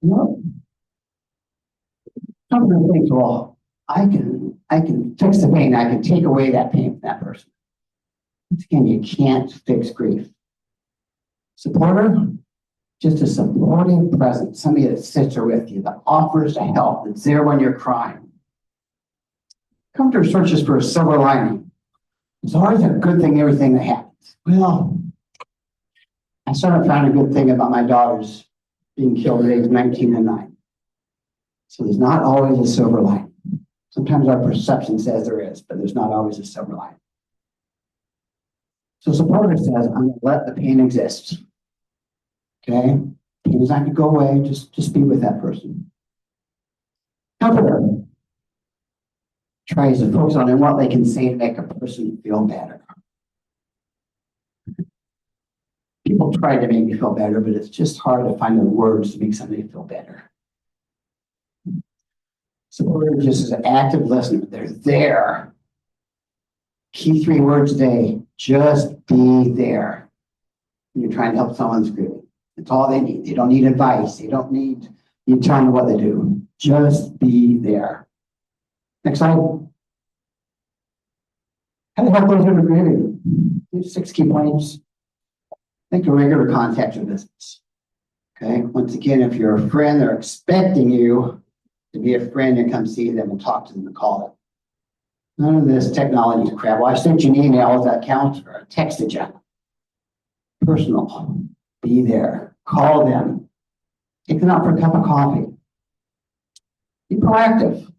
No. Comforter thinks, well, I can fix the pain, I can take away that pain from that person. Once again, you can't fix grief. Supporter, just a supporting presence, somebody that sits there with you, that offers to help, that's there when you're crying. Comforter searches for a silver lining. It's always a good thing, everything that happens. Well, I sort of found a good thing about my daughters being killed at age 19 and 9. So there's not always a silver lining. Sometimes our perception says there is, but there's not always a silver lining. So supporter says, I'm going to let the pain exist. Okay? Pain is not going to go away. Just be with that person. Comforter tries to focus on what they can say to make a person feel better. People try to make me feel better, but it's just hard to find the words to make somebody feel better. Supporter just is an active listener. They're there. Key 3 words a day. Just be there. When you're trying to help someone's grieving. It's all they need. They don't need advice. They don't need you telling them what they do. Just be there. Next slide. How to help those who are grieving. Here's 6 key points. Make a regular contact with business. Okay. Once again, if you're a friend, they're expecting you to be a friend and come see them and talk to them and call them. None of this technology crap. Well, I sent you an email, does that count? Or I texted you. Personal. Be there. Call them. Take them out for a cup of coffee. Be proactive.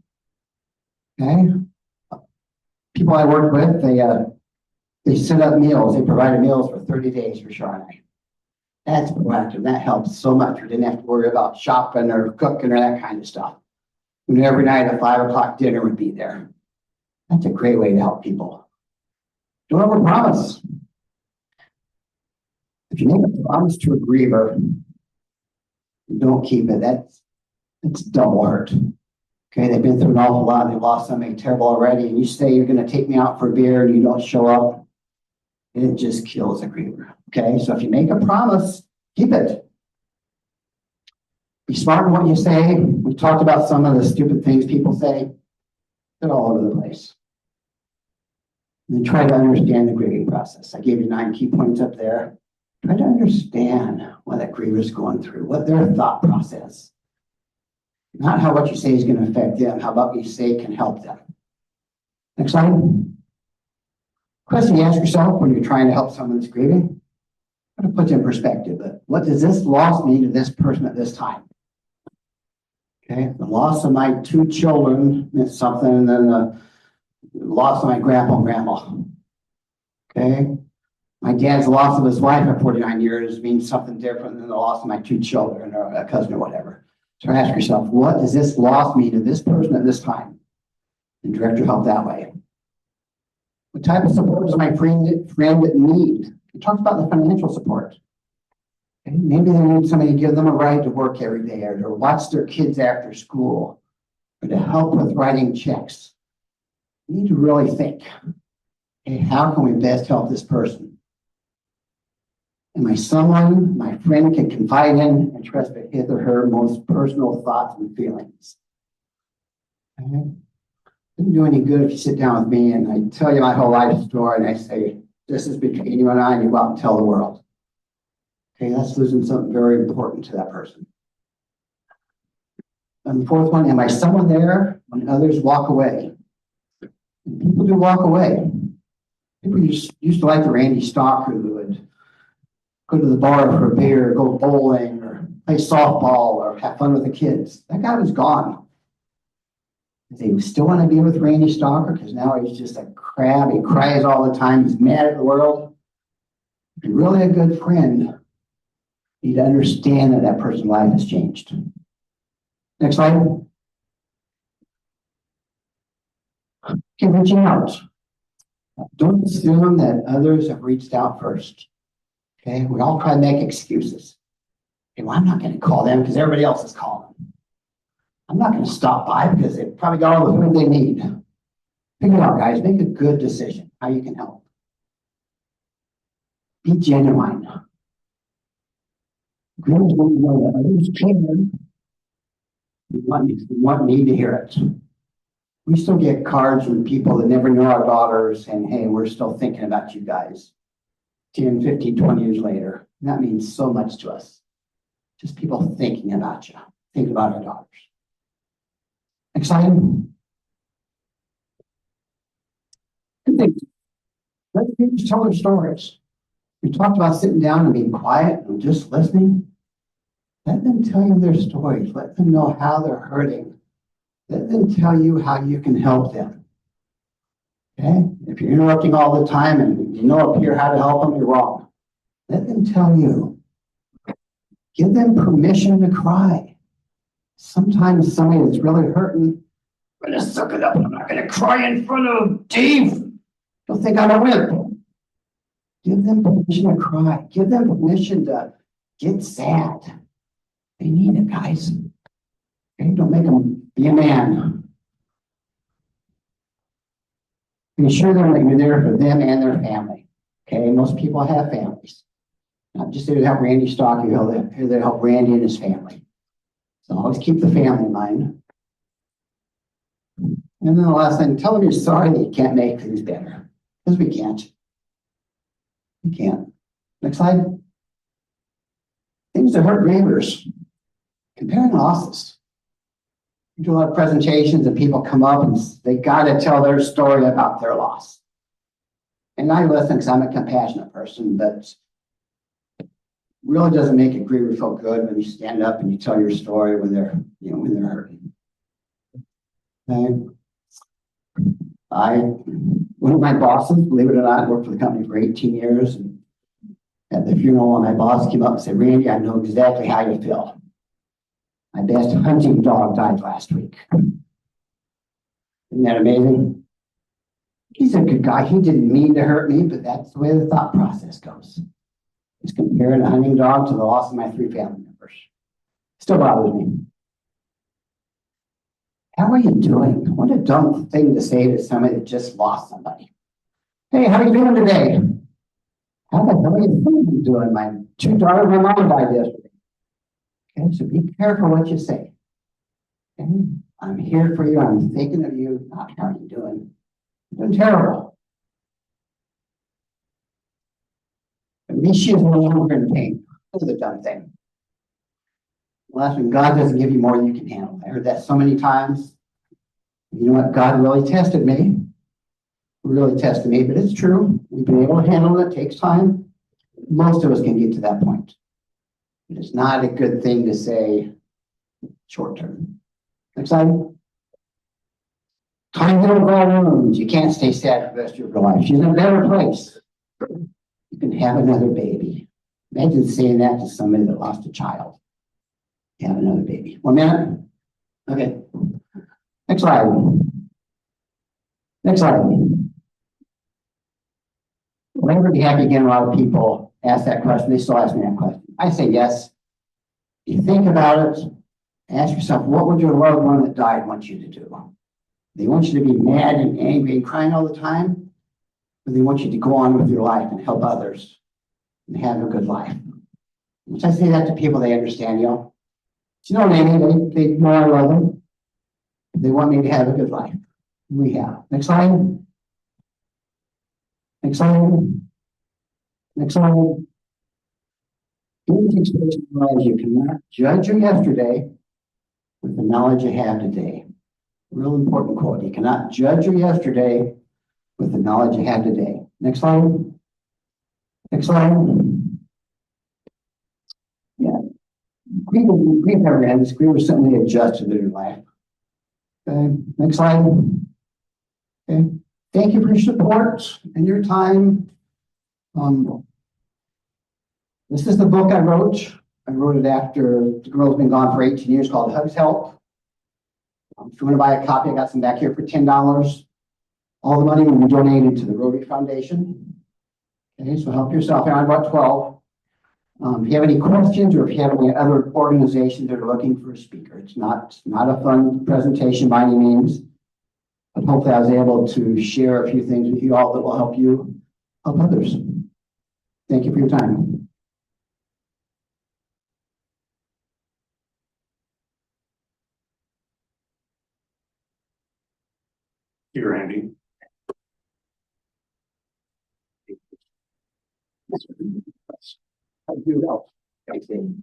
Okay? People I work with, they set up meals. They provided meals for 30 days for Shaw and I. That's proactive. That helps so much. We didn't have to worry about shopping or cooking or that kind of stuff. We knew every night a 5 o'clock dinner would be there. That's a great way to help people. Don't overpromise. If you make a promise to a griever, you don't keep it. That's double hurt. Okay, they've been through an awful lot. They've lost something terrible already, and you say you're going to take me out for a beer and you don't show up, it just kills a griever. Okay, so if you make a promise, keep it. Be smart in what you say. We talked about some of the stupid things people say. They're all over the place. And then try to understand the grieving process. I gave you 9 key points up there. Try to understand what that griever is going through, what their thought process. Not how what you say is going to affect them, how about what you say can help them. Next slide. Question you ask yourself when you're trying to help someone that's grieving. I'm going to put you in perspective, but what does this loss mean to this person at this time? Okay, the loss of my 2 children meant something, and then the loss of my grandpa and grandma. Okay, my dad's loss of his wife at 49 years means something different than the loss of my 2 children or a cousin or whatever. So ask yourself, what does this loss mean to this person at this time? And direct your help that way. What type of support does my friend need? We talked about the financial support. Okay, maybe they need somebody to give them a ride to work every day, or to watch their kids after school, or to help with writing checks. We need to really think, okay, how can we best help this person? Am I someone my friend can confide in and trust with his or her most personal thoughts and feelings? Okay. Doesn't do any good if you sit down with me and I tell you my whole life story and I say, this is between you and I, and you go out and tell the world. Okay, that's losing something very important to that person. And the fourth one, am I someone there when others walk away? And people do walk away. People used to like the Randy Stalker who would go to the bar for a beer, go bowling, or play softball, or have fun with the kids. That guy was gone. They still want to be with Randy Stalker because now he's just a crab. He cries all the time. He's mad at the world. If you're really a good friend, you need to understand that that person's life has changed. Next slide. Okay, reaching out. Don't assume that others have reached out first. Okay, we all try to make excuses. Okay, well, I'm not going to call them because everybody else is calling. I'm not going to stop by because they've probably got all the food they need. Figure it out, guys. Make a good decision how you can help. Be genuine. Girls want to know that others can. We want me to hear it. We still get cards from people that never know our daughters saying, hey, we're still thinking about you guys 10, 15, 20 years later. And that means so much to us. Just people thinking about you, thinking about our daughters. Exciting. Good thing. Let people tell their stories. We talked about sitting down and being quiet and just listening. Let them tell you their stories. Let them know how they're hurting. Let them tell you how you can help them. Okay? If you're interrupting all the time and you know up here how to help them, you're wrong. Let them tell you. Give them permission to cry. Sometimes somebody that's really hurting, I'm going to suck it up. I'm not going to cry in front of Dave. Don't think I'm a wimp. Give them permission to cry. Give them permission to get sad. They need it, guys. Okay? Don't make them be a man. Be sure that you're there for them and their family. Okay? Most people have families. Not just there to help Randy Stalker, you're here to help Randy and his family. So always keep the family in mind. And then the last thing, tell them you're sorry that you can't make things better. Because we can't. We can't. Next slide. Things that hurt grievers. Comparing losses. We do a lot of presentations and people come up and they got to tell their story about their loss. And I listen because I'm a compassionate person, but really doesn't make a griever feel good when you stand up and you tell your story when they're, when they're hurting. Okay. One of my bosses, believe it or not, worked for the company for 18 years. And at the funeral, my boss came up and said, Randy, I know exactly how you feel. My best hunting dog died last week. Isn't that amazing? He's a good guy. He didn't mean to hurt me, but that's the way the thought process goes. He's comparing a hunting dog to the loss of my 3 family members. Still bothers me. How are you doing? What a dumb thing to say to somebody that just lost somebody. Hey, how are you doing today? How the hell are you doing? My 2 daughters, my mom died yesterday. Okay, so be careful what you say. Okay? I'm here for you. I'm thinking of you. Not how are you doing? You're doing terrible. At least she is no longer in pain. That's a dumb thing. Last one, God doesn't give you more than you can handle. I heard that so many times. You know what? God really tested me. Really tested me, but it's true. We've been able to handle it. It takes time. Most of us can get to that point. But it's not a good thing to say short term. Next slide. Time heals all wounds. You can't stay sad for the rest of your life. She's in a better place. You can have another baby. Imagine saying that to somebody that lost a child. Have another baby. 1 minute. Okay. Next slide. Next slide. Will I ever be happy again? A lot of people ask that question. They still ask me that question. I say yes. You think about it, ask yourself, what would your loved one that died want you to do? They want you to be mad and angry and crying all the time, or they want you to go on with your life and help others and have a good life. Once I say that to people, they understand, you know. You know what I mean? They know I love them. They want me to have a good life. We have. Next slide. Next slide. Next slide. In the expression of knowledge, you cannot judge your yesterday with the knowledge you have today. Real important quote. You cannot judge your yesterday with the knowledge you have today. Next slide. Next slide. Yeah. Grief never ends. Grief is something they adjust to their life. Okay. Next slide. Okay. Thank you for your support and your time. This is the book I wrote. I wrote it after the girl's been gone for 18 years, called Hugs Help. If you want to buy a copy, I got some back here for $10. All the money will be donated to the Rotary Foundation. Okay, so help yourself. And I bought 12. If you have any questions or if you have any other organizations that are looking for a speaker, it's not a fun presentation by any means. But hopefully I was able to share a few things with you all that will help you help others. Thank you for your time. Here, Andy. How do you help? Thank you.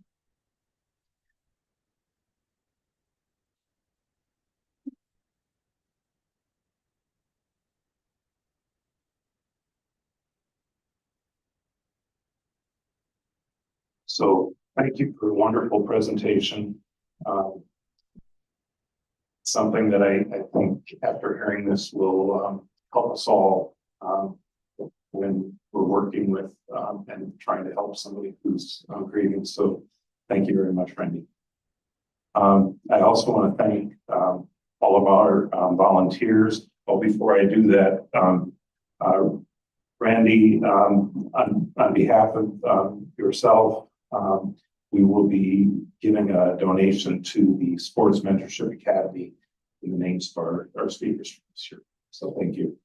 So thank you for a wonderful presentation. Something that I think after hearing this will help us all when we're working with and trying to help somebody who's grieving. So thank you very much, Randy. I also want to thank all of our volunteers. Well, before I do that, Randy, on behalf of yourself, we will be giving a donation to the Sports Mentorship Academy in the names of our speakers this year. So thank you.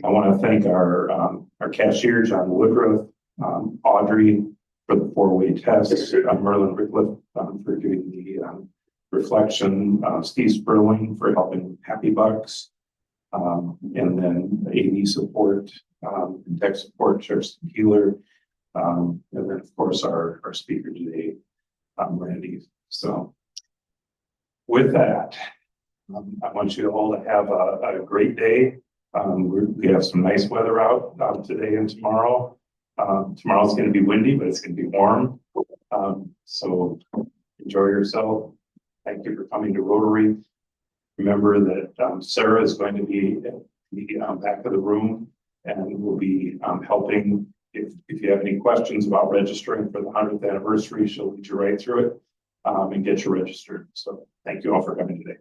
I want to thank our cashier, John Woodruff, Audrey for the 4-way test, Merlin Rickliff for doing the reflection, Steve Sperling for helping with Happy Bucks, and then AV support, and tech support, Kirsten Keeler, and then of course our speaker today, Randy. So with that, I want you all to have a great day. We have some nice weather out today and tomorrow. Tomorrow's going to be windy, but it's going to be warm. So enjoy yourself. Thank you for coming to Rotary. Remember that Sarah is going to be at the back of the room and will be helping. If you have any questions about registering for the 100th anniversary, she'll lead you right through it and get you registered. So thank you all for coming today.